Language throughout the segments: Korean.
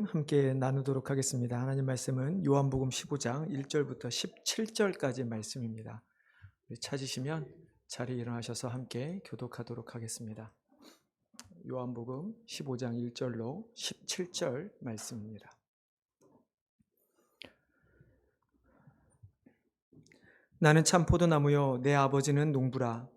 함께 나누도록 하겠습니다. 하나님 말씀은 요한복음 15장 1절부터 17절까지 말씀입니다. 찾으시면 자리에 일어나셔서 함께 교독하도록 하겠습니다. 요한복음 15장 1절로 17절 말씀입니다. 나는 참 포도나무요 내 아버지는 농부라.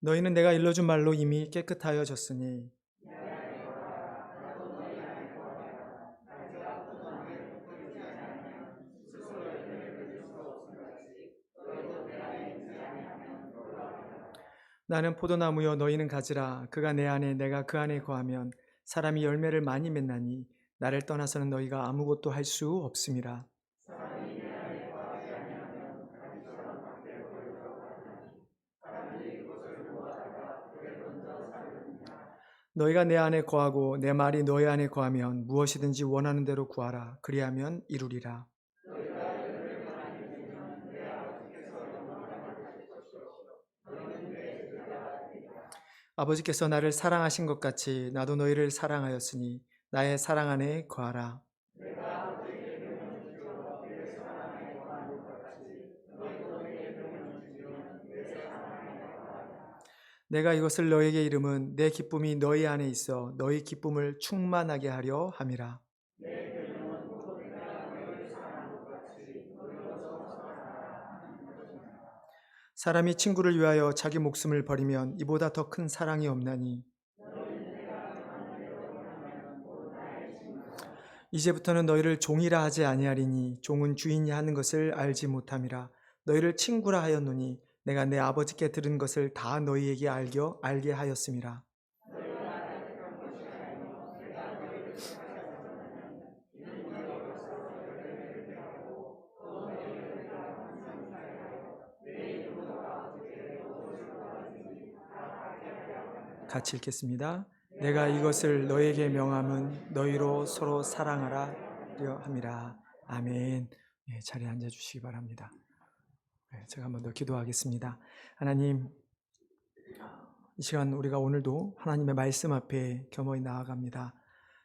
너희는 내가 일러준 말로 이미 깨끗하여졌으니 나는 포도나무요 너희는 가지라. 그가 내 안에 내가 그 안에 거하면 사람이 열매를 많이 맺나니 나를 떠나서는 너희가 아무것도 할 수 없음이라. 너희가 내 안에 거하고 내 말이 너희 안에 거하면 무엇이든지 원하는 대로 구하라. 그리하면 이루리라. 아버지께서 나를 사랑하신 것 같이 나도 너희를 사랑하였으니 나의 사랑 안에 거하라. 내가 이것을 너희에게 이름은 내 기쁨이 너희 안에 있어 너희 기쁨을 충만하게 하려 함이라. 사람이 친구를 위하여 자기 목숨을 버리면 이보다 더 큰 사랑이 없나니 이제부터는 너희를 종이라 하지 아니하리니 종은 주인이 하는 것을 알지 못함이라. 너희를 친구라 하였노니 내가 내 아버지께 들은 것을 다 너희에게 알게 하였음이라. 같이 읽겠습니다. 내가 이것을 너희에게 명함은 너희로 서로 사랑하라 함이라. 아멘. 네, 자리에 앉아주시기 바랍니다. 네, 제가 한번 더 기도하겠습니다. 하나님, 이 시간 우리가 오늘도 하나님의 말씀 앞에 겸허히 나아갑니다.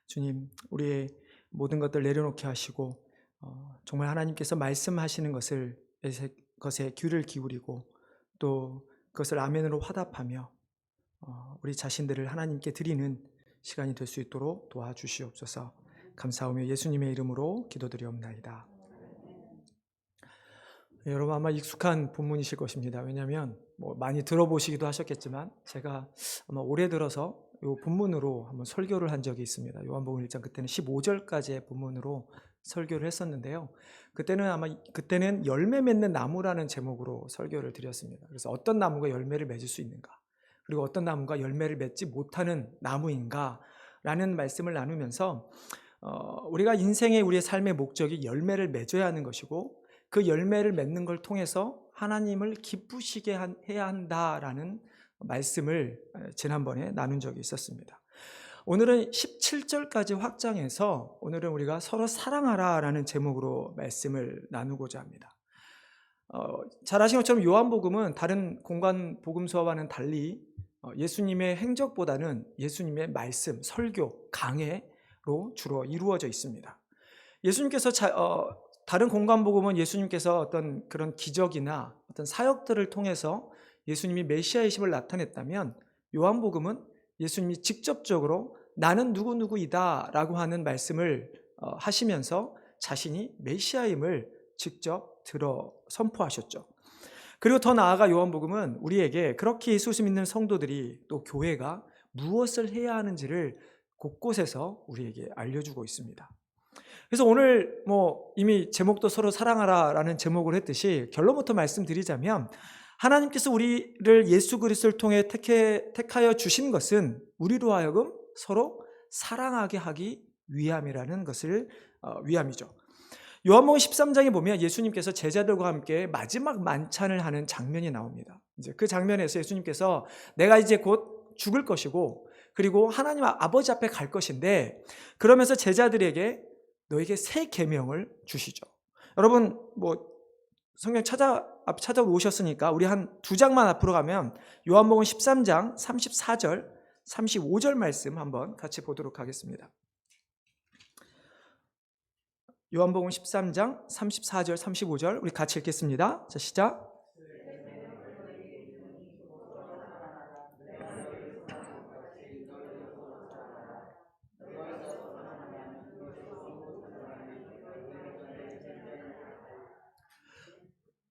주님, 우리의 모든 것들 내려놓게 하시고 정말 하나님께서 말씀하시는 것에 귀를 기울이고 또 그것을 아멘으로 화답하며 우리 자신들을 하나님께 드리는 시간이 될 수 있도록 도와주시옵소서. 감사하며 예수님의 이름으로 기도드리옵나이다. 여러분 아마 익숙한 본문이실 것입니다. 왜냐하면 많이 들어보시기도 하셨겠지만 제가 아마 올해 들어서 이 본문으로 한번 설교를 한 적이 있습니다. 요한복음 1장 그때는 15절까지의 본문으로 설교를 했었는데요. 그때는 열매 맺는 나무라는 제목으로 설교를 드렸습니다. 그래서 어떤 나무가 열매를 맺을 수 있는가? 그리고 어떤 나무가 열매를 맺지 못하는 나무인가? 라는 말씀을 나누면서 우리가 우리의 삶의 목적이 열매를 맺어야 하는 것이고 그 열매를 맺는 걸 통해서 하나님을 기쁘시게 해야 한다라는 말씀을 지난번에 나눈 적이 있었습니다. 오늘은 17절까지 확장해서 오늘은 우리가 서로 사랑하라라는 제목으로 말씀을 나누고자 합니다. 잘 아시는 것처럼 요한복음은 다른 공간 복음서와는 달리 예수님의 행적보다는 예수님의 말씀, 설교, 강해로 주로 이루어져 있습니다. 예수님께서 다른 공간복음은 예수님께서 어떤 그런 기적이나 어떤 사역들을 통해서 예수님이 메시아이심을 나타냈다면 요한복음은 예수님이 직접적으로 나는 누구누구이다 라고 하는 말씀을 하시면서 자신이 메시아임을 직접 선포하셨죠. 그리고 더 나아가 요한복음은 우리에게 그렇게 예수 믿는 성도들이 또 교회가 무엇을 해야 하는지를 곳곳에서 우리에게 알려주고 있습니다. 그래서 오늘 이미 제목도 서로 사랑하라라는 제목을 했듯이 결론부터 말씀드리자면 하나님께서 우리를 예수 그리스도를 통해 택하여 주신 것은 우리로 하여금 서로 사랑하게 하기 위함이라는 것을 위함이죠. 요한복음 13장에 보면 예수님께서 제자들과 함께 마지막 만찬을 하는 장면이 나옵니다. 이제 그 장면에서 예수님께서 내가 이제 곧 죽을 것이고 그리고 하나님 아버지 앞에 갈 것인데 그러면서 제자들에게 너에게 새 계명을 주시죠. 여러분 성경 찾아오셨으니까 우리 한 두 장만 앞으로 가면 요한복음 13장 34절 35절 말씀 한번 같이 보도록 하겠습니다. 요한복음 13장 34절 35절 우리 같이 읽겠습니다. 자, 시작.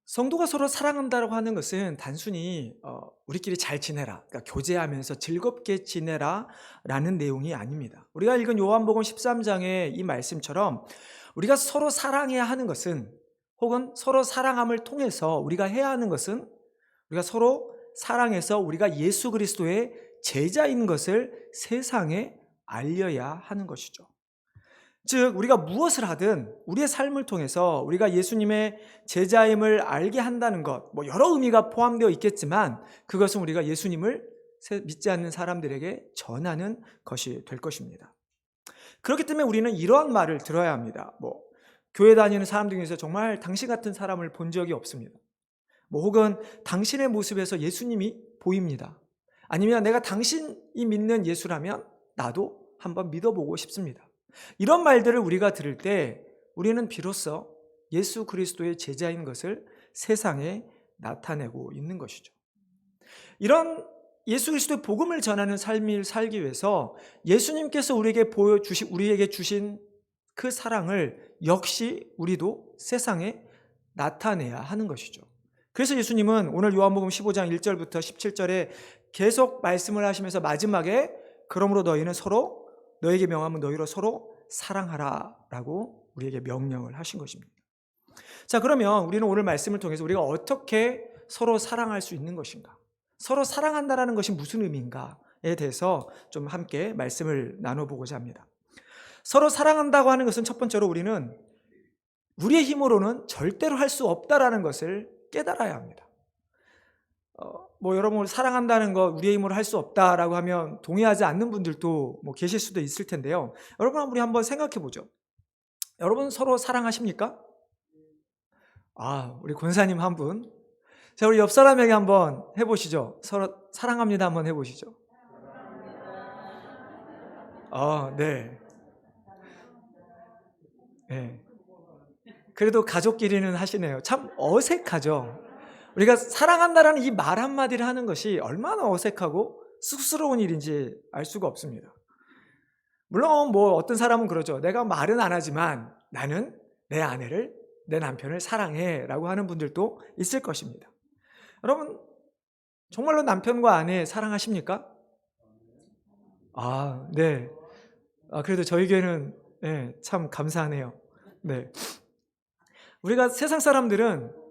성도가 서로 사랑한다고 하는 것은 단순히 우리끼리 잘 지내라, 그러니까 교제하면서 즐겁게 지내라 라는 내용이 아닙니다. 우리가 읽은 요한복음 13장의 이 말씀처럼 우리가 서로 사랑해야 하는 것은, 혹은 서로 사랑함을 통해서 우리가 해야 하는 것은, 우리가 서로 사랑해서 우리가 예수 그리스도의 제자인 것을 세상에 알려야 하는 것이죠. 즉 우리가 무엇을 하든 우리의 삶을 통해서 우리가 예수님의 제자임을 알게 한다는 것, 여러 의미가 포함되어 있겠지만 그것은 우리가 예수님을 믿지 않는 사람들에게 전하는 것이 될 것입니다. 그렇기 때문에 우리는 이러한 말을 들어야 합니다. 교회 다니는 사람 중에서 정말 당신 같은 사람을 본 적이 없습니다. 혹은 당신의 모습에서 예수님이 보입니다. 아니면 내가 당신이 믿는 예수라면 나도 한번 믿어보고 싶습니다. 이런 말들을 우리가 들을 때 우리는 비로소 예수 그리스도의 제자인 것을 세상에 나타내고 있는 것이죠. 이런 예수 그리스도의 복음을 전하는 삶을 살기 위해서 예수님께서 우리에게 주신 그 사랑을 역시 우리도 세상에 나타내야 하는 것이죠. 그래서 예수님은 오늘 요한복음 15장 1절부터 17절에 계속 말씀을 하시면서 마지막에 그러므로 너에게 명하면 너희로 서로 사랑하라 라고 우리에게 명령을 하신 것입니다. 자, 그러면 우리는 오늘 말씀을 통해서 우리가 어떻게 서로 사랑할 수 있는 것인가, 서로 사랑한다라는 것이 무슨 의미인가에 대해서 좀 함께 말씀을 나눠보고자 합니다. 서로 사랑한다고 하는 것은 첫 번째로 우리는 우리의 힘으로는 절대로 할 수 없다라는 것을 깨달아야 합니다. 여러분 사랑한다는 거 우리의 힘으로 할 수 없다라고 하면 동의하지 않는 분들도 계실 수도 있을 텐데요. 여러분 우리 한번 생각해 보죠. 여러분 서로 사랑하십니까? 우리 권사님 한 분. 자, 우리 옆 사람에게 한번 해보시죠. 서로 사랑합니다 한번 해보시죠. 네. 네. 그래도 가족끼리는 하시네요. 참 어색하죠. 우리가 사랑한다라는 이 말 한마디를 하는 것이 얼마나 어색하고 쑥스러운 일인지 알 수가 없습니다. 물론 어떤 사람은 그러죠. 내가 말은 안 하지만 나는 내 아내를, 내 남편을 사랑해 라고 하는 분들도 있을 것입니다. 여러분 정말로 남편과 아내 사랑하십니까? 네. 그래도 저희 교회는 참 감사하네요. 네. 우리가 세상 사람들은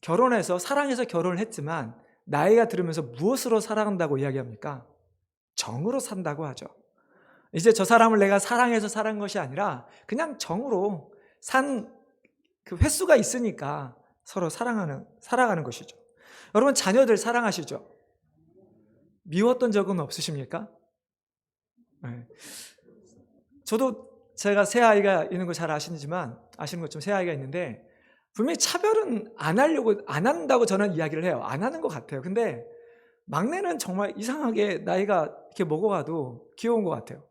결혼해서 사랑해서 결혼을 했지만 나이가 들으면서 무엇으로 사랑한다고 이야기합니까? 정으로 산다고 하죠. 이제 저 사람을 내가 사랑해서 사랑한 것이 아니라 그냥 정으로 산 그 횟수가 있으니까 서로 살아가는 것이죠. 여러분 자녀들 사랑하시죠? 미웠던 적은 없으십니까? 네. 저도 제가 새 아이가 있는 거 잘 아시는 것처럼 새 아이가 있는데 분명히 차별은 안 한다고 저는 이야기를 해요. 안 하는 것 같아요. 근데 막내는 정말 이상하게 나이가 이렇게 먹어가도 귀여운 것 같아요.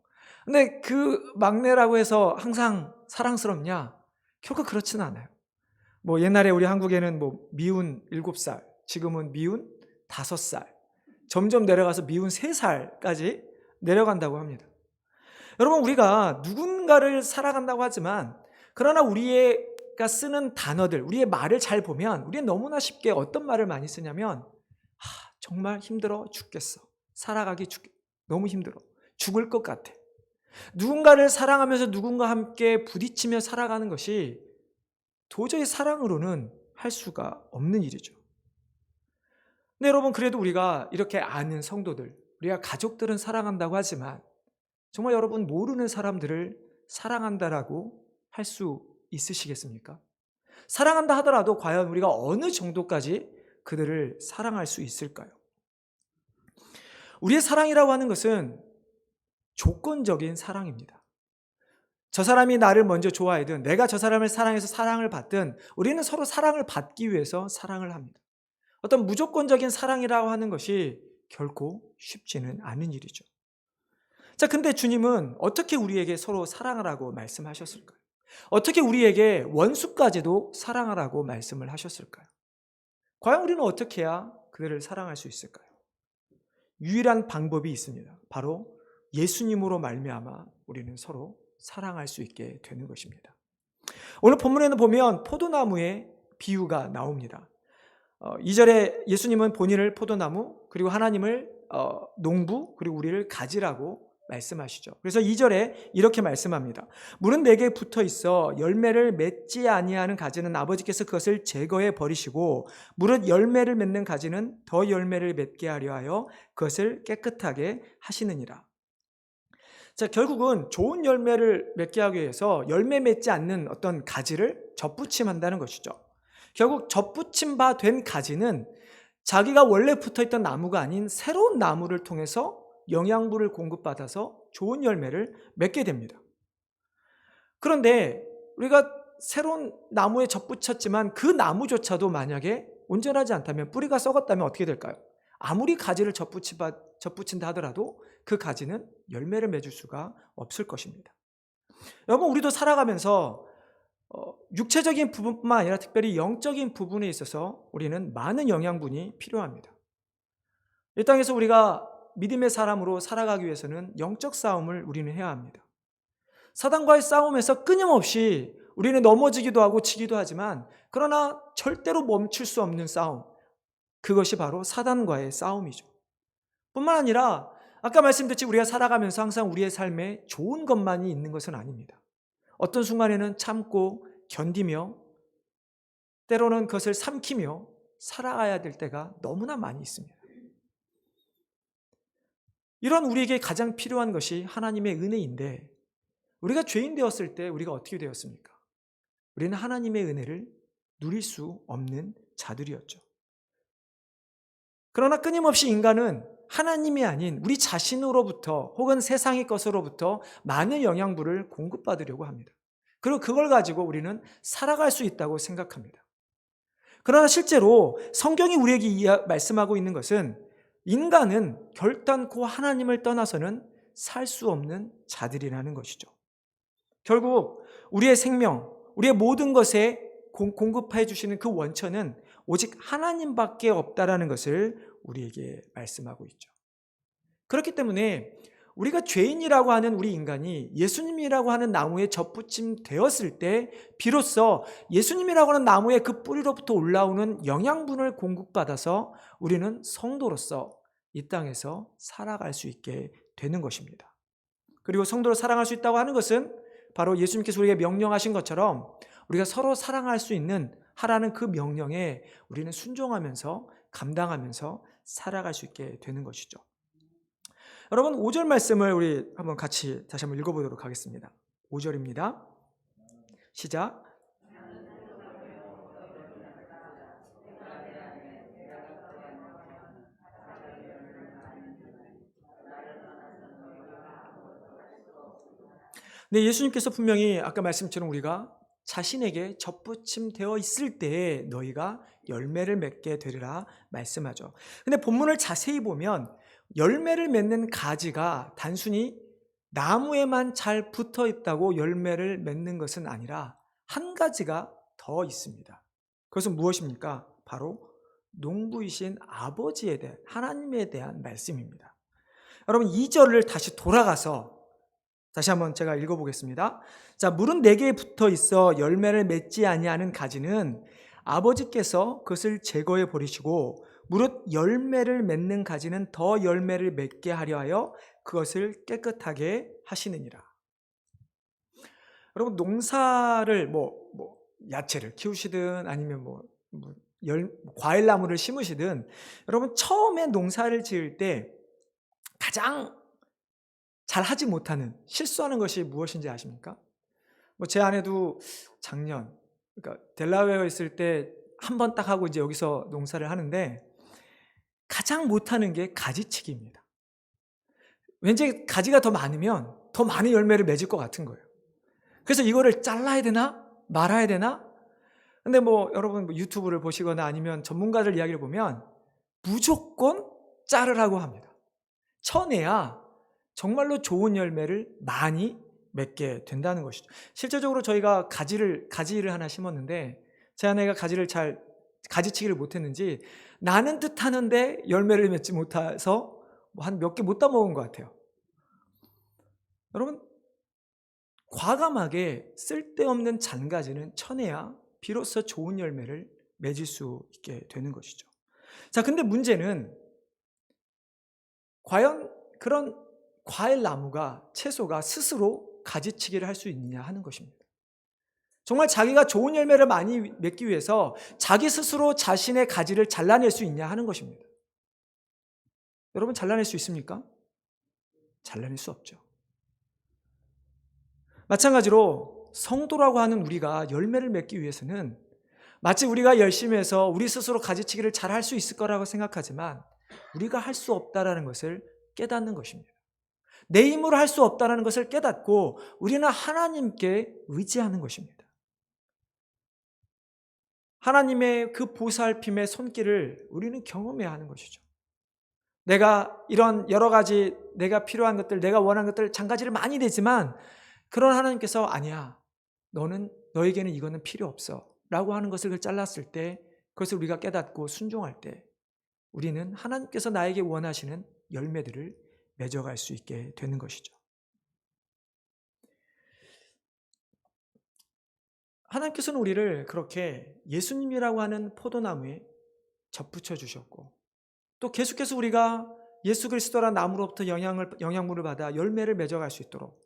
근데 그 막내라고 해서 항상 사랑스럽냐? 결코 그렇지는 않아요. 옛날에 우리 한국에는 미운 7살, 지금은 미운 5살, 점점 내려가서 미운 3살까지 내려간다고 합니다. 여러분 우리가 누군가를 사랑한다고 하지만 그러나 우리가 쓰는 단어들, 우리의 말을 잘 보면 우리는 너무나 쉽게 어떤 말을 많이 쓰냐면 정말 힘들어 죽겠어. 너무 힘들어. 죽을 것 같아. 누군가를 사랑하면서 누군가와 함께 부딪히며 살아가는 것이 도저히 사랑으로는 할 수가 없는 일이죠. 근데 여러분 그래도 우리가 이렇게 아는 성도들, 우리가 가족들은 사랑한다고 하지만 정말 여러분 모르는 사람들을 사랑한다라고 할 수 있으시겠습니까? 사랑한다 하더라도 과연 우리가 어느 정도까지 그들을 사랑할 수 있을까요? 우리의 사랑이라고 하는 것은 조건적인 사랑입니다. 저 사람이 나를 먼저 좋아하든 내가 저 사람을 사랑해서 사랑을 받든 우리는 서로 사랑을 받기 위해서 사랑을 합니다. 어떤 무조건적인 사랑이라고 하는 것이 결코 쉽지는 않은 일이죠. 자, 근데 주님은 어떻게 우리에게 서로 사랑하라고 말씀하셨을까요? 어떻게 우리에게 원수까지도 사랑하라고 말씀을 하셨을까요? 과연 우리는 어떻게 해야 그들을 사랑할 수 있을까요? 유일한 방법이 있습니다. 바로 예수님으로 말미암아 우리는 서로 사랑할 수 있게 되는 것입니다. 오늘 본문에는 보면 포도나무의 비유가 나옵니다. 2절에 예수님은 본인을 포도나무, 그리고 하나님을 농부, 그리고 우리를 가지라고 말씀하시죠. 그래서 2절에 이렇게 말씀합니다. 물은 내게 붙어 있어 열매를 맺지 아니하는 가지는 아버지께서 그것을 제거해 버리시고 무릇 열매를 맺는 가지는 더 열매를 맺게 하려 하여 그것을 깨끗하게 하시느니라. 자, 결국은 좋은 열매를 맺게 하기 위해서 열매 맺지 않는 어떤 가지를 접붙임한다는 것이죠. 결국 접붙임 바 된 가지는 자기가 원래 붙어있던 나무가 아닌 새로운 나무를 통해서 영양분을 공급받아서 좋은 열매를 맺게 됩니다. 그런데 우리가 새로운 나무에 접붙였지만 그 나무조차도 만약에 온전하지 않다면, 뿌리가 썩었다면 어떻게 될까요? 아무리 가지를 접붙인다 하더라도 그 가지는 열매를 맺을 수가 없을 것입니다. 여러분, 우리도 살아가면서 육체적인 부분뿐만 아니라 특별히 영적인 부분에 있어서 우리는 많은 영양분이 필요합니다. 이 땅에서 우리가 믿음의 사람으로 살아가기 위해서는 영적 싸움을 우리는 해야 합니다. 사단과의 싸움에서 끊임없이 우리는 넘어지기도 하고 지기도 하지만, 그러나 절대로 멈출 수 없는 싸움, 그것이 바로 사단과의 싸움이죠. 뿐만 아니라 아까 말씀드렸듯이 우리가 살아가면서 항상 우리의 삶에 좋은 것만이 있는 것은 아닙니다. 어떤 순간에는 참고 견디며 때로는 그것을 삼키며 살아가야 될 때가 너무나 많이 있습니다. 이런 우리에게 가장 필요한 것이 하나님의 은혜인데, 우리가 죄인 되었을 때 우리가 어떻게 되었습니까? 우리는 하나님의 은혜를 누릴 수 없는 자들이었죠. 그러나 끊임없이 인간은 하나님이 아닌 우리 자신으로부터 혹은 세상의 것으로부터 많은 영양분을 공급받으려고 합니다. 그리고 그걸 가지고 우리는 살아갈 수 있다고 생각합니다. 그러나 실제로 성경이 우리에게 말씀하고 있는 것은 인간은 결단코 하나님을 떠나서는 살 수 없는 자들이라는 것이죠. 결국 우리의 생명, 우리의 모든 것에 공급해 주시는 그 원천은 오직 하나님밖에 없다라는 것을 우리에게 말씀하고 있죠. 그렇기 때문에 우리가 죄인이라고 하는 우리 인간이 예수님이라고 하는 나무에 접붙임 되었을 때 비로소 예수님이라고 하는 나무의 그 뿌리로부터 올라오는 영양분을 공급받아서 우리는 성도로서 이 땅에서 살아갈 수 있게 되는 것입니다. 그리고 성도로 살아갈 수 있다고 하는 것은 바로 예수님께서 우리에게 명령하신 것처럼 우리가 서로 사랑할 수 있는 하라는 그 명령에 우리는 순종하면서 감당하면서 살아갈 수 있게 되는 것이죠. 여러분, 5절 말씀을 우리 한번 같이 다시 한번 읽어보도록 하겠습니다. 5절입니다. 시작. 네, 예수님께서 분명히 아까 말씀처럼 우리가 자신에게 접붙임 되어 있을 때에 너희가 열매를 맺게 되리라 말씀하죠. 근데 본문을 자세히 보면 열매를 맺는 가지가 단순히 나무에만 잘 붙어 있다고 열매를 맺는 것은 아니라 한 가지가 더 있습니다. 그것은 무엇입니까? 바로 농부이신 아버지에 대한, 하나님에 대한 말씀입니다. 여러분, 2절을 다시 돌아가서 다시 한번 제가 읽어보겠습니다. 자, 물은 내게 붙어 있어 열매를 맺지 아니하는 가지는 아버지께서 그것을 제거해 버리시고 무릇 열매를 맺는 가지는 더 열매를 맺게 하려 하여 그것을 깨끗하게 하시느니라. 여러분, 농사를 야채를 키우시든 아니면 과일나무를 심으시든, 여러분 처음에 농사를 지을 때 가장 잘 하지 못하는, 실수하는 것이 무엇인지 아십니까? 제 아내도 작년, 그러니까 델라웨어에 있을 때 한 번 딱 하고 이제 여기서 농사를 하는데 가장 못하는 게 가지치기입니다. 왠지 가지가 더 많으면 더 많은 열매를 맺을 것 같은 거예요. 그래서 이거를 잘라야 되나? 말아야 되나? 근데 여러분 유튜브를 보시거나 아니면 전문가들 이야기를 보면 무조건 자르라고 합니다. 쳐내야 정말로 좋은 열매를 많이 맺게 된다는 것이죠. 실제적으로 저희가 가지를 하나 심었는데 제 아내가 가지치기를 못했는지 나는 듯 하는데 열매를 맺지 못해서 한 몇 개 못 따먹은 것 같아요. 여러분, 과감하게 쓸데없는 잔가지는 쳐내야 비로소 좋은 열매를 맺을 수 있게 되는 것이죠. 자, 근데 문제는 과연 그런 과일 나무가, 채소가 스스로 가지치기를 할 수 있느냐 하는 것입니다. 정말 자기가 좋은 열매를 많이 맺기 위해서 자기 스스로 자신의 가지를 잘라낼 수 있냐 하는 것입니다. 여러분, 잘라낼 수 있습니까? 잘라낼 수 없죠. 마찬가지로 성도라고 하는 우리가 열매를 맺기 위해서는 마치 우리가 열심히 해서 우리 스스로 가지치기를 잘 할 수 있을 거라고 생각하지만 우리가 할 수 없다는 것을 깨닫는 것입니다. 내 힘으로 할 수 없다는 것을 깨닫고 우리는 하나님께 의지하는 것입니다. 하나님의 그 보살핌의 손길을 우리는 경험해야 하는 것이죠. 내가 이런 여러 가지 내가 필요한 것들, 내가 원하는 것들 잔가지를 많이 내지만 그런 하나님께서 아니야, 너에게는 이거는 필요 없어 라고 하는 것을 잘랐을 때, 그것을 우리가 깨닫고 순종할 때 우리는 하나님께서 나에게 원하시는 열매들을 맺어갈 수 있게 되는 것이죠. 하나님께서는 우리를 그렇게 예수님이라고 하는 포도나무에 접붙여 주셨고, 또 계속해서 우리가 예수 그리스도라는 나무로부터 영향물을 받아 열매를 맺어갈 수 있도록,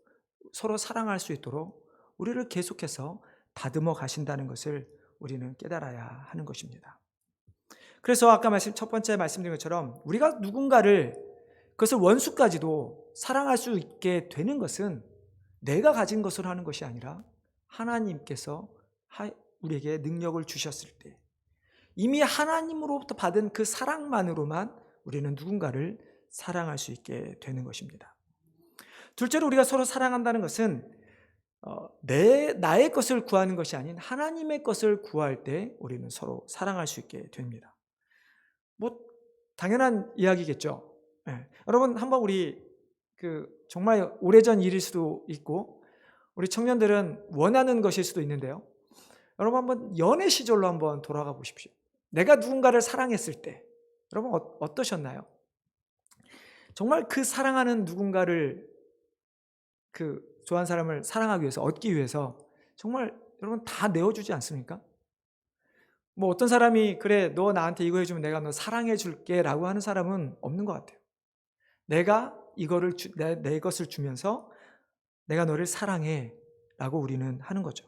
서로 사랑할 수 있도록 우리를 계속해서 다듬어 가신다는 것을 우리는 깨달아야 하는 것입니다. 그래서 아까 첫 번째 말씀드린 것처럼 우리가 누군가를, 그것을 원수까지도 사랑할 수 있게 되는 것은 내가 가진 것으로 하는 것이 아니라 하나님께서 우리에게 능력을 주셨을 때, 이미 하나님으로부터 받은 그 사랑만으로만 우리는 누군가를 사랑할 수 있게 되는 것입니다. 둘째로 우리가 서로 사랑한다는 것은 나의 것을 구하는 것이 아닌 하나님의 것을 구할 때 우리는 서로 사랑할 수 있게 됩니다. 당연한 이야기겠죠. 네. 여러분, 한번 우리 정말 오래전 일일 수도 있고 우리 청년들은 원하는 것일 수도 있는데요. 여러분, 한번 연애 시절로 한번 돌아가 보십시오. 내가 누군가를 사랑했을 때 여러분 어떠셨나요? 정말 그 사랑하는 누군가를, 좋아하는 사람을 사랑하기 위해서, 얻기 위해서 정말 여러분 다 내어주지 않습니까? 어떤 사람이 그래 너 나한테 이거 해주면 내가 너 사랑해 줄게 라고 하는 사람은 없는 것 같아요. 내가 이거를 내 것을 주면서 내가 너를 사랑해 라고 우리는 하는 거죠.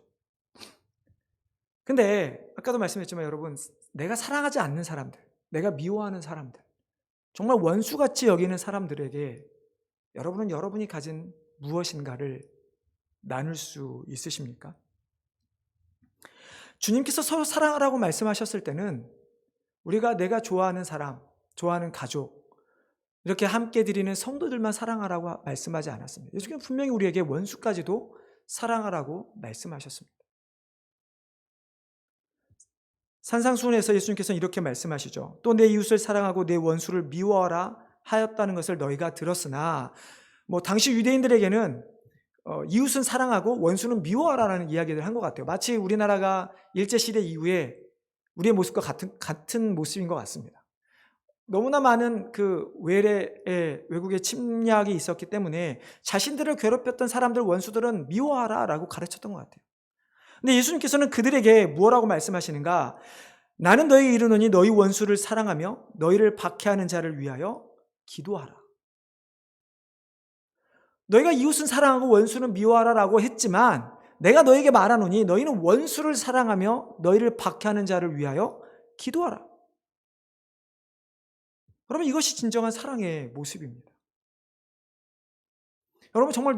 근데 아까도 말씀했지만 여러분, 내가 사랑하지 않는 사람들, 내가 미워하는 사람들, 정말 원수같이 여기는 사람들에게 여러분은 여러분이 가진 무엇인가를 나눌 수 있으십니까? 주님께서 서로 사랑하라고 말씀하셨을 때는 우리가 내가 좋아하는 사람, 좋아하는 가족, 이렇게 함께 드리는 성도들만 사랑하라고 말씀하지 않았습니다. 예수님은 분명히 우리에게 원수까지도 사랑하라고 말씀하셨습니다. 산상수훈에서 예수님께서는 이렇게 말씀하시죠. 또 내 이웃을 사랑하고 내 원수를 미워하라 하였다는 것을 너희가 들었으나, 당시 유대인들에게는 이웃은 사랑하고 원수는 미워하라는 이야기를 한 것 같아요. 마치 우리나라가 일제시대 이후에 우리의 모습과 같은 모습인 것 같습니다. 너무나 많은 외국의 침략이 있었기 때문에 자신들을 괴롭혔던 사람들, 원수들은 미워하라라고 가르쳤던 것 같아요. 근데 예수님께서는 그들에게 무엇라고 말씀하시는가? 나는 너희에게 이르노니 너희 원수를 사랑하며 너희를 박해하는 자를 위하여 기도하라. 너희가 이웃은 사랑하고 원수는 미워하라라고 했지만 내가 너희에게 말하노니 너희는 원수를 사랑하며 너희를 박해하는 자를 위하여 기도하라. 여러분, 이것이 진정한 사랑의 모습입니다. 여러분, 정말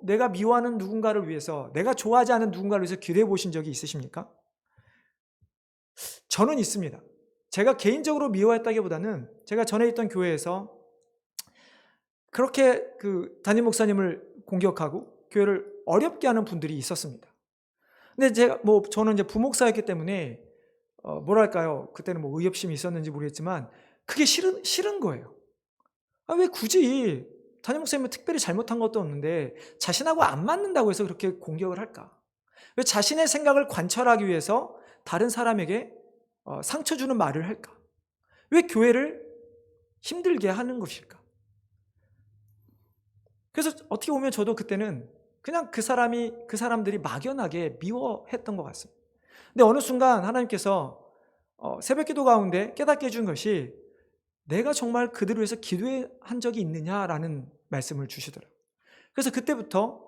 내가 미워하는 누군가를 위해서, 내가 좋아하지 않는 누군가를 위해서 기도해 보신 적이 있으십니까? 저는 있습니다. 제가 개인적으로 미워했다기보다는 제가 전에 있던 교회에서 그렇게 담임 목사님을 공격하고 교회를 어렵게 하는 분들이 있었습니다. 근데 저는 이제 부목사였기 때문에 뭐랄까요? 그때는 뭐 의협심이 있었는지 모르겠지만 그게 싫은 거예요. 왜 굳이 담임 목사님은 특별히 잘못한 것도 없는데 자신하고 안 맞는다고 해서 그렇게 공격을 할까? 왜 자신의 생각을 관철하기 위해서 다른 사람에게 상처 주는 말을 할까? 왜 교회를 힘들게 하는 것일까? 그래서 어떻게 보면 저도 그때는 그냥 그 사람들이 막연하게 미워했던 것 같습니다. 근데 어느 순간 하나님께서 새벽 기도 가운데 깨닫게 해준 것이 내가 정말 그들을 위해서 기도한 적이 있느냐라는 말씀을 주시더라고요. 그래서 그때부터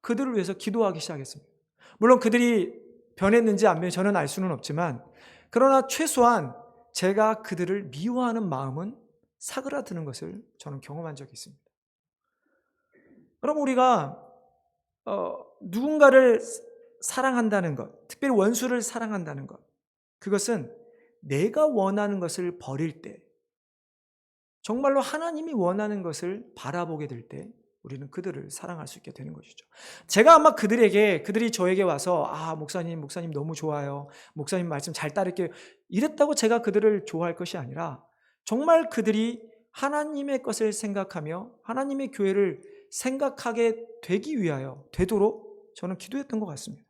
그들을 위해서 기도하기 시작했습니다. 물론 그들이 변했는지 안 변했는지 저는 알 수는 없지만, 그러나 최소한 제가 그들을 미워하는 마음은 사그라드는 것을 저는 경험한 적이 있습니다. 그럼 우리가 누군가를 사랑한다는 것, 특별히 원수를 사랑한다는 것, 그것은 내가 원하는 것을 버릴 때, 정말로 하나님이 원하는 것을 바라보게 될 때 우리는 그들을 사랑할 수 있게 되는 것이죠. 제가 아마 그들이 저에게 와서 목사님 너무 좋아요, 목사님 말씀 잘 따를게요, 이랬다고 제가 그들을 좋아할 것이 아니라 정말 그들이 하나님의 것을 생각하며 하나님의 교회를 생각하게 되도록 저는 기도했던 것 같습니다.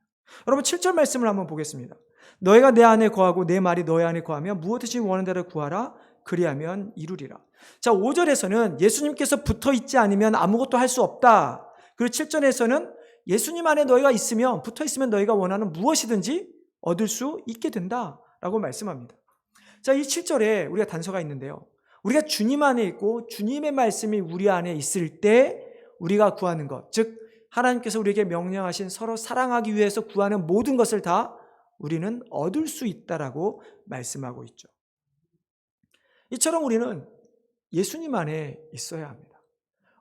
여러분 7절 말씀을 한번 보겠습니다. 너희가 내 안에 거하고 내 말이 너희 안에 거하며 무엇이든지 원하는 대로 구하라, 그리하면 이루리라. 자, 5절에서는 예수님께서 붙어 있지 않으면 아무것도 할 수 없다. 그리고 7절에서는 예수님 안에 너희가 있으면, 붙어 있으면 너희가 원하는 무엇이든지 얻을 수 있게 된다라고 말씀합니다. 자, 이 7절에 우리가 단서가 있는데요. 우리가 주님 안에 있고 주님의 말씀이 우리 안에 있을 때 우리가 구하는 것, 즉 하나님께서 우리에게 명령하신 서로 사랑하기 위해서 구하는 모든 것을 다 우리는 얻을 수 있다라고 말씀하고 있죠. 이처럼 우리는 예수님 안에 있어야 합니다.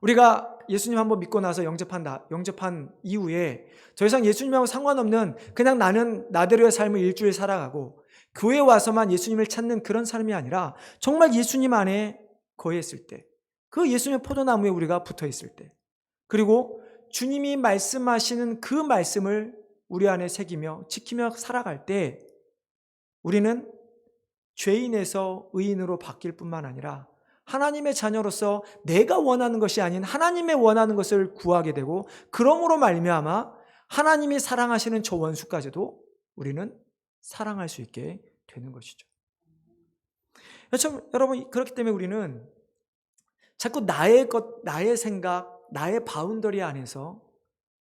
우리가 예수님 한번 믿고 나서 영접한 이후에 더 이상 예수님하고 상관없는 그냥 나는 나대로의 삶을 일주일 살아가고 교회에 와서만 예수님을 찾는 그런 삶이 아니라 정말 예수님 안에 거했을 때, 그 예수님의 포도나무에 우리가 붙어 있을 때, 그리고 주님이 말씀하시는 그 말씀을 우리 안에 새기며 지키며 살아갈 때 우리는 죄인에서 의인으로 바뀔 뿐만 아니라 하나님의 자녀로서 내가 원하는 것이 아닌 하나님의 원하는 것을 구하게 되고, 그러므로 말미암아 하나님이 사랑하시는 저 원수까지도 우리는 사랑할 수 있게 되는 것이죠. 여러분, 그렇기 때문에 우리는 자꾸 나의 생각, 나의 바운더리 안에서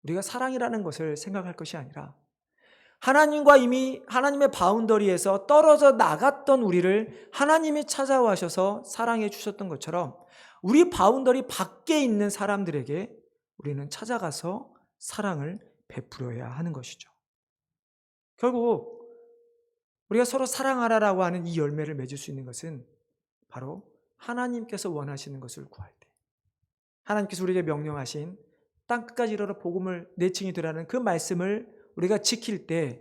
우리가 사랑이라는 것을 생각할 것이 아니라 하나님과 이미 하나님의 바운더리에서 떨어져 나갔던 우리를 하나님이 찾아와셔서 사랑해 주셨던 것처럼 우리 바운더리 밖에 있는 사람들에게 우리는 찾아가서 사랑을 베풀어야 하는 것이죠. 결국 우리가 서로 사랑하라라고 하는 이 열매를 맺을 수 있는 것은 바로 하나님께서 원하시는 것을 구할 때, 하나님께서 우리에게 명령하신 땅끝까지 이르러 복음을 내칭이 되라는 그 말씀을 우리가 지킬 때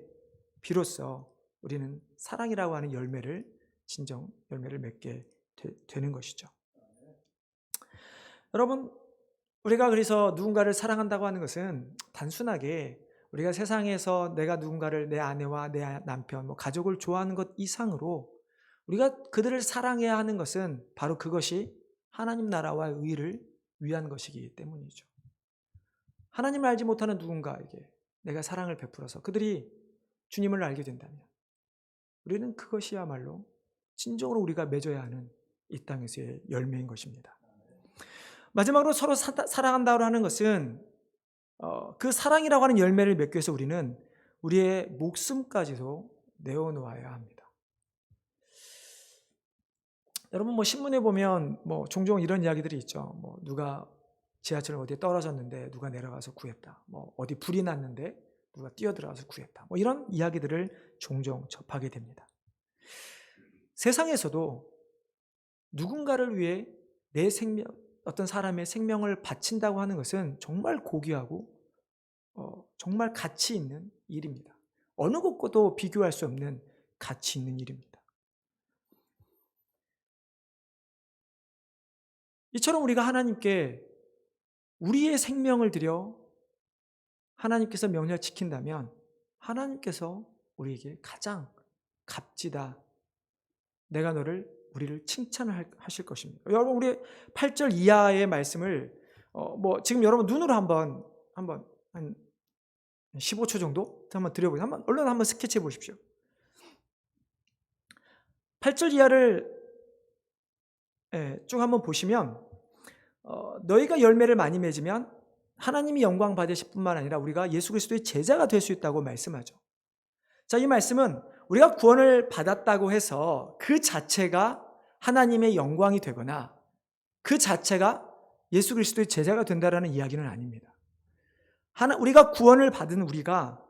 비로소 우리는 사랑이라고 하는 진정 열매를 맺게 되는 것이죠. 여러분, 우리가 그래서 누군가를 사랑한다고 하는 것은 단순하게 우리가 세상에서 내가 누군가를, 내 아내와 내 남편, 가족을 좋아하는 것 이상으로 우리가 그들을 사랑해야 하는 것은 바로 그것이 하나님 나라와 의를 위한 것이기 때문이죠. 하나님을 알지 못하는 누군가에게 내가 사랑을 베풀어서 그들이 주님을 알게 된다면 우리는 그것이야말로 진정으로 우리가 맺어야 하는 이 땅에서의 열매인 것입니다. 마지막으로 서로 사랑한다고 하는 것은 그 사랑이라고 하는 열매를 맺기 위해서 우리는 우리의 목숨까지도 내어놓아야 합니다. 여러분, 신문에 보면 종종 이런 이야기들이 있죠. 누가 지하철 어디에 떨어졌는데 누가 내려가서 구했다. 어디 불이 났는데 누가 뛰어들어가서 구했다. 이런 이야기들을 종종 접하게 됩니다. 세상에서도 누군가를 위해 내 생명, 어떤 사람의 생명을 바친다고 하는 것은 정말 고귀하고 정말 가치 있는 일입니다. 어느 것과도 비교할 수 없는 가치 있는 일입니다. 이처럼 우리가 하나님께 우리의 생명을 드려 하나님께서 명령을 지킨다면 하나님께서 우리에게 가장 값지다. 내가 우리를 칭찬하실 것입니다. 여러분, 우리 8절 이하의 말씀을 지금 여러분 눈으로 한번 한 15초 정도 한번 드려보세요. 얼른 한번 스케치해 보십시오. 8절 이하를 쭉 한번 보시면 너희가 열매를 많이 맺으면 하나님이 영광 받으실 뿐만 아니라 우리가 예수 그리스도의 제자가 될 수 있다고 말씀하죠. 자, 이 말씀은 우리가 구원을 받았다고 해서 그 자체가 하나님의 영광이 되거나 그 자체가 예수 그리스도의 제자가 된다라는 이야기는 아닙니다. 우리가 구원을 받은 우리가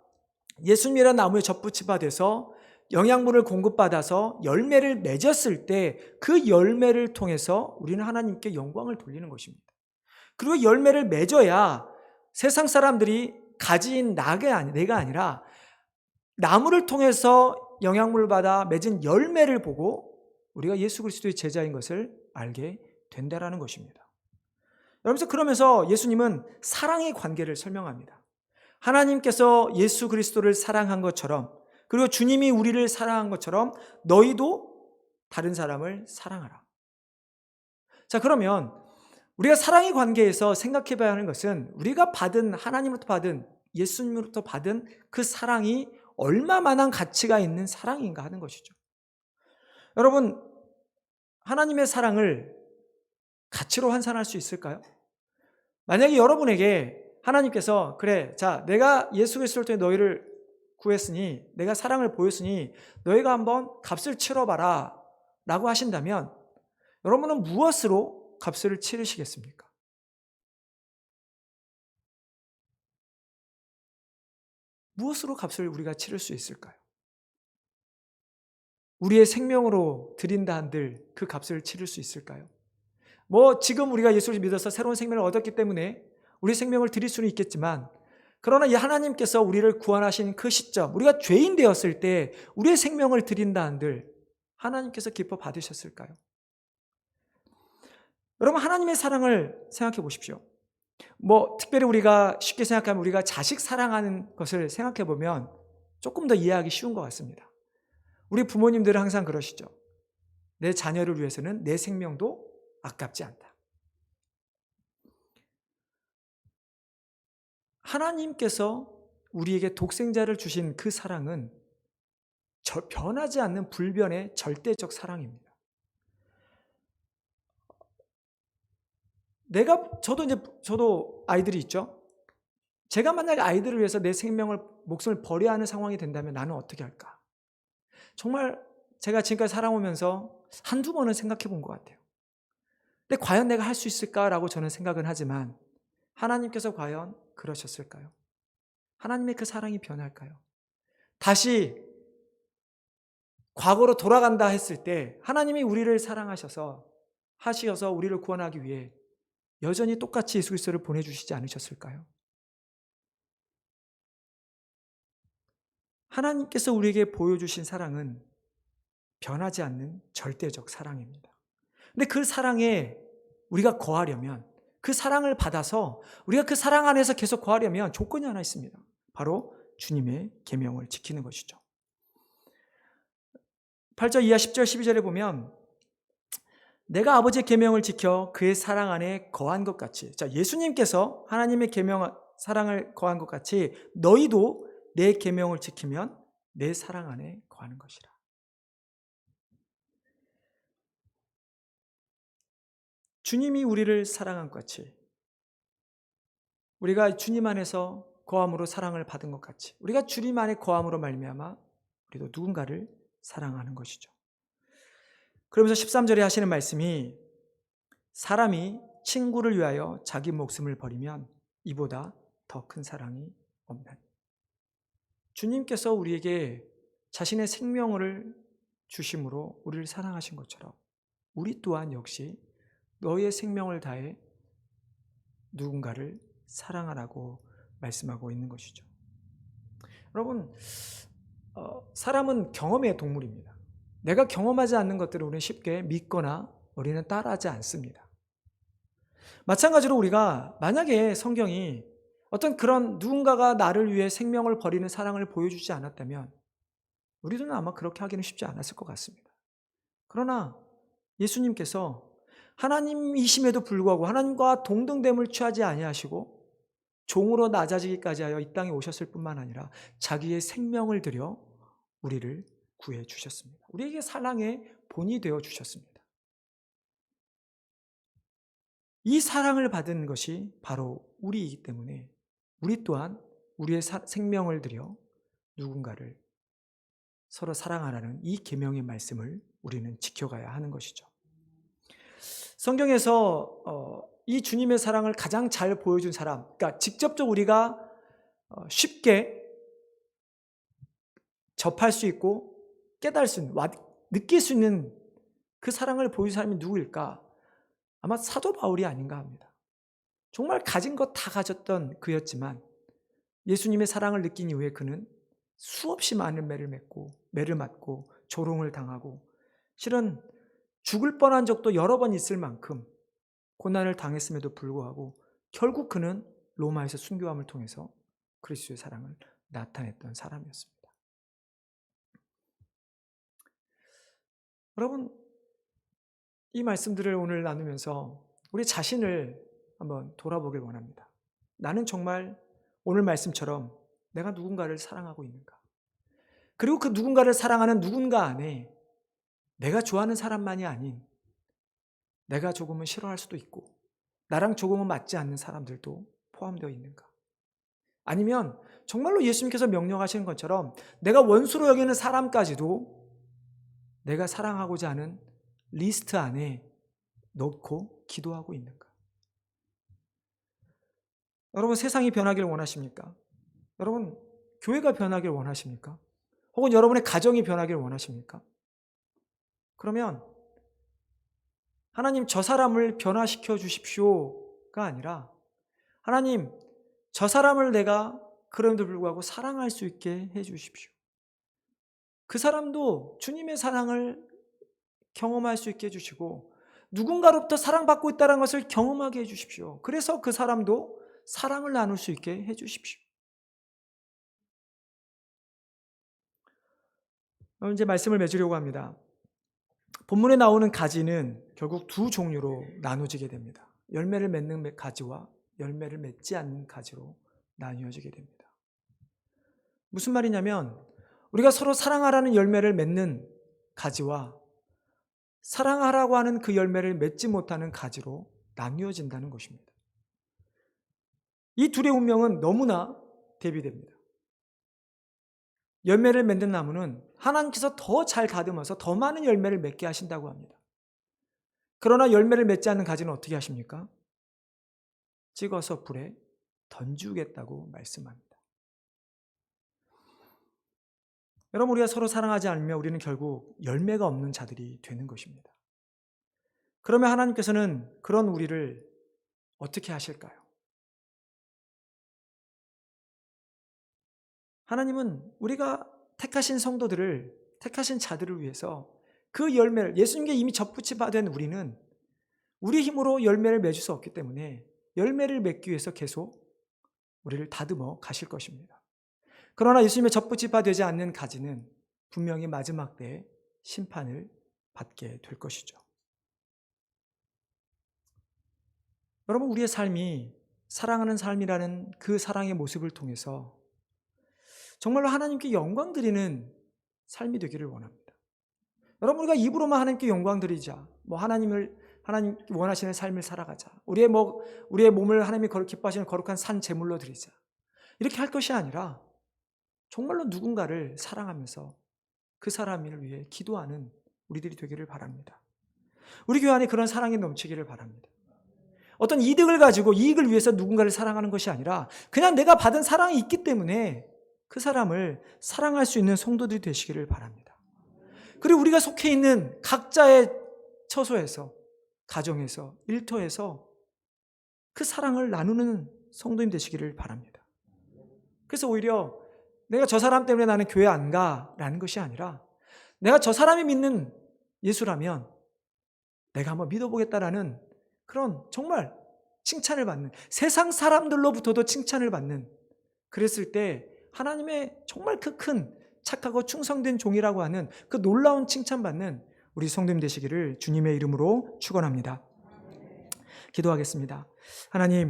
예수님이라는 나무에 젖붙이가 돼서 영양분을 공급받아서 열매를 맺었을 때 그 열매를 통해서 우리는 하나님께 영광을 돌리는 것입니다. 그리고 열매를 맺어야 세상 사람들이 가진 내가 아니라 나무를 통해서 영양분을 받아 맺은 열매를 보고 우리가 예수 그리스도의 제자인 것을 알게 된다라는 것입니다. 그러면서 예수님은 사랑의 관계를 설명합니다. 하나님께서 예수 그리스도를 사랑한 것처럼, 그리고 주님이 우리를 사랑한 것처럼 너희도 다른 사람을 사랑하라. 자, 그러면 우리가 사랑의 관계에서 생각해 봐야 하는 것은 우리가 하나님으로부터 받은, 예수님으로부터 받은 그 사랑이 얼마만한 가치가 있는 사랑인가 하는 것이죠. 여러분, 하나님의 사랑을 가치로 환산할 수 있을까요? 만약에 여러분에게 하나님께서 그래, 자, 내가 예수 그리스도를 통해 너희를 구했으니, 내가 사랑을 보였으니 너희가 한번 값을 치러봐라 라고 하신다면 여러분은 무엇으로 값을 치르시겠습니까? 무엇으로 값을 우리가 치를 수 있을까요? 우리의 생명으로 드린다 한들 그 값을 치를 수 있을까요? 지금 우리가 예수를 믿어서 새로운 생명을 얻었기 때문에 우리 생명을 드릴 수는 있겠지만, 그러나 이 하나님께서 우리를 구원하신 그 시점, 우리가 죄인 되었을 때 우리의 생명을 드린다 한들 하나님께서 기뻐 받으셨을까요? 여러분, 하나님의 사랑을 생각해 보십시오. 특별히 우리가 쉽게 생각하면 우리가 자식 사랑하는 것을 생각해 보면 조금 더 이해하기 쉬운 것 같습니다. 우리 부모님들은 항상 그러시죠. 내 자녀를 위해서는 내 생명도 아깝지 않다. 하나님께서 우리에게 독생자를 주신 그 사랑은 변하지 않는 불변의 절대적 사랑입니다. 저도 아이들이 있죠. 제가 만약에 아이들을 위해서 내 목숨을 버려야 하는 상황이 된다면 나는 어떻게 할까? 정말 제가 지금까지 살아오면서 한두 번은 생각해 본 것 같아요. 근데 과연 내가 할 수 있을까라고 저는 생각은 하지만 하나님께서 과연 그러셨을까요? 하나님의 그 사랑이 변할까요? 다시 과거로 돌아간다 했을 때 하나님이 우리를 사랑하셔서 우리를 구원하기 위해 여전히 똑같이 예수 그리스도를 보내주시지 않으셨을까요? 하나님께서 우리에게 보여주신 사랑은 변하지 않는 절대적 사랑입니다. 근데 그 사랑에 우리가 거하려면, 그 사랑을 받아서 우리가 그 사랑 안에서 계속 거하려면 조건이 하나 있습니다. 바로 주님의 계명을 지키는 것이죠. 8절 이하 10절 12절에 보면 내가 아버지의 계명을 지켜 그의 사랑 안에 거한 것 같이, 자, 예수님께서 하나님의 계명 사랑을 거한 것 같이 너희도 내 계명을 지키면 내 사랑 안에 거하는 것이라. 주님이 우리를 사랑한 것 같이 우리가 주님 안에서 거함으로 사랑을 받은 것 같이 우리가 주님 안에 거함으로 말미암아 우리도 누군가를 사랑하는 것이죠. 그러면서 13절에 하시는 말씀이 사람이 친구를 위하여 자기 목숨을 버리면 이보다 더 큰 사랑이 없나니. 주님께서 우리에게 자신의 생명을 주심으로 우리를 사랑하신 것처럼 우리 또한 역시 너의 생명을 다해 누군가를 사랑하라고 말씀하고 있는 것이죠. 여러분, 사람은 경험의 동물입니다. 내가 경험하지 않는 것들을 우리는 쉽게 믿거나 우리는 따라하지 않습니다. 마찬가지로 우리가 만약에 성경이 어떤 그런 누군가가 나를 위해 생명을 버리는 사랑을 보여주지 않았다면 우리들은 아마 그렇게 하기는 쉽지 않았을 것 같습니다. 그러나 예수님께서 하나님이심에도 불구하고 하나님과 동등됨을 취하지 아니하시고 종으로 낮아지기까지 하여 이 땅에 오셨을 뿐만 아니라 자기의 생명을 들여 우리를 구해 주셨습니다. 우리에게 사랑의 본이 되어 주셨습니다. 이 사랑을 받은 것이 바로 우리이기 때문에 우리 또한 우리의 생명을 들여 누군가를 서로 사랑하라는 이 계명의 말씀을 우리는 지켜가야 하는 것이죠. 성경에서 이 주님의 사랑을 가장 잘 보여준 사람, 그러니까 직접적 우리가 쉽게 접할 수 있고 깨달을 수 있는, 느낄 수 있는 그 사랑을 보여준 사람이 누구일까? 아마 사도 바울이 아닌가 합니다. 정말 가진 것 다 가졌던 그였지만 예수님의 사랑을 느낀 이후에 그는 수없이 많은 매를 맞고 조롱을 당하고 실은 죽을 뻔한 적도 여러 번 있을 만큼 고난을 당했음에도 불구하고 결국 그는 로마에서 순교함을 통해서 그리스도의 사랑을 나타냈던 사람이었습니다. 여러분, 이 말씀들을 오늘 나누면서 우리 자신을 한번 돌아보길 원합니다. 나는 정말 오늘 말씀처럼 내가 누군가를 사랑하고 있는가? 그리고 그 누군가를 사랑하는 누군가 안에 내가 좋아하는 사람만이 아닌 내가 조금은 싫어할 수도 있고 나랑 조금은 맞지 않는 사람들도 포함되어 있는가? 아니면 정말로 예수님께서 명령하시는 것처럼 내가 원수로 여기는 사람까지도 내가 사랑하고자 하는 리스트 안에 넣고 기도하고 있는가? 여러분, 세상이 변하기를 원하십니까? 여러분, 교회가 변하기를 원하십니까? 혹은 여러분의 가정이 변하기를 원하십니까? 그러면 하나님, 저 사람을 변화시켜 주십시오가 아니라 하나님, 저 사람을 내가 그럼에도 불구하고 사랑할 수 있게 해 주십시오. 그 사람도 주님의 사랑을 경험할 수 있게 해주시고 누군가로부터 사랑받고 있다는 것을 경험하게 해주십시오. 그래서 그 사람도 사랑을 나눌 수 있게 해주십시오. 이제 말씀을 맺으려고 합니다. 본문에 나오는 가지는 결국 두 종류로 나누어지게 됩니다. 열매를 맺는 가지와 열매를 맺지 않는 가지로 나뉘어지게 됩니다. 무슨 말이냐면 우리가 서로 사랑하라는 열매를 맺는 가지와 사랑하라고 하는 그 열매를 맺지 못하는 가지로 나뉘어진다는 것입니다. 이 둘의 운명은 너무나 대비됩니다. 열매를 맺는 나무는 하나님께서 더 잘 다듬어서 더 많은 열매를 맺게 하신다고 합니다. 그러나 열매를 맺지 않는 가지는 어떻게 하십니까? 찍어서 불에 던지겠다고 말씀합니다. 여러분, 우리가 서로 사랑하지 않으면 우리는 결국 열매가 없는 자들이 되는 것입니다. 그러면 하나님께서는 그런 우리를 어떻게 하실까요? 하나님은 우리가 택하신 성도들을, 택하신 자들을 위해서 그 열매를, 예수님께 이미 접붙이받은 우리는 우리 힘으로 열매를 맺을 수 없기 때문에 열매를 맺기 위해서 계속 우리를 다듬어 가실 것입니다. 그러나 예수님의 접붙이되지 않는 가지는 분명히 마지막 때에 심판을 받게 될 것이죠. 여러분, 우리의 삶이 사랑하는 삶이라는 그 사랑의 모습을 통해서 정말로 하나님께 영광 드리는 삶이 되기를 원합니다. 여러분, 우리가 입으로만 하나님께 영광 드리자, 하나님 원하시는 삶을 살아가자, 우리의 몸을 하나님이 기뻐하시는 거룩한 산 제물로 드리자, 이렇게 할 것이 아니라 정말로 누군가를 사랑하면서 그 사람을 위해 기도하는 우리들이 되기를 바랍니다. 우리 교회 안에 그런 사랑이 넘치기를 바랍니다. 어떤 이득을 가지고 이익을 위해서 누군가를 사랑하는 것이 아니라 그냥 내가 받은 사랑이 있기 때문에 그 사람을 사랑할 수 있는 성도들이 되시기를 바랍니다. 그리고 우리가 속해 있는 각자의 처소에서, 가정에서, 일터에서 그 사랑을 나누는 성도님 되시기를 바랍니다. 그래서 오히려 내가 저 사람 때문에 나는 교회 안 가라는 것이 아니라 내가 저 사람이 믿는 예수라면 내가 한번 믿어보겠다라는 그런 정말 칭찬을 받는, 세상 사람들로부터도 칭찬을 받는, 그랬을 때 하나님의 정말 그 큰 착하고 충성된 종이라고 하는 그 놀라운 칭찬받는 우리 성도님 되시기를 주님의 이름으로 축원합니다. 기도하겠습니다. 하나님,